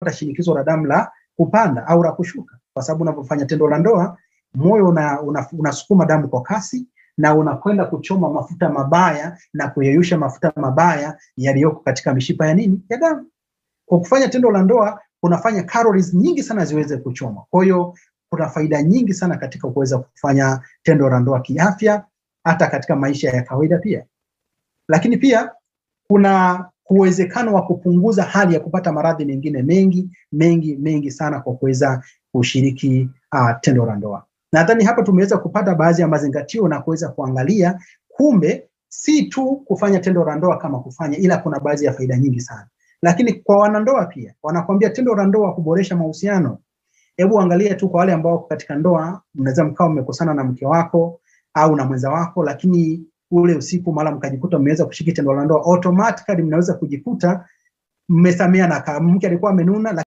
hata shinikizo la damu la kupanda au la kushuka, kwa sababu unapofanya tendo la ndoa moyo unasukuma damu kwa kasi na unakwenda kuchoma mafuta mabaya na kuyeyusha mafuta mabaya yaliyoko katika mishipa ya nini? Ya damu. Kwa kufanya tendo la ndoa kunafanya calories nyingi sana ziweze kuchoma. Kwa hiyo kuna faida nyingi sana katika kuweza kufanya tendo la ndoa kiafya, hata katika maisha ya kawaida pia. Lakini pia kuna uwezekano wa kupunguza hali ya kupata maradhi mengine mengi sana kwa kuweza kushiriki tendo la ndoa. Nadhani hapa tumeweza kupata baadhi ya mazingatio na kuweza kuangalia kumbe si tu kufanya tendo la ndoa kama kufanya, ila kuna baadhi ya faida nyingi sana. Lakini kwa wanandoa pia wanakuambia tendo la ndoa kuboresha mahusiano. Hebu angalia tu kwa wale ambao katika ndoa mnaweza mkao mmekosana na mke wako au na mwenza wako, lakini ule usiku mara mkajikuta mmeweza kushiriki tendo la ndoa, automatically mnaweza kujikuta mmesameheana. Mke alikuwa amenuna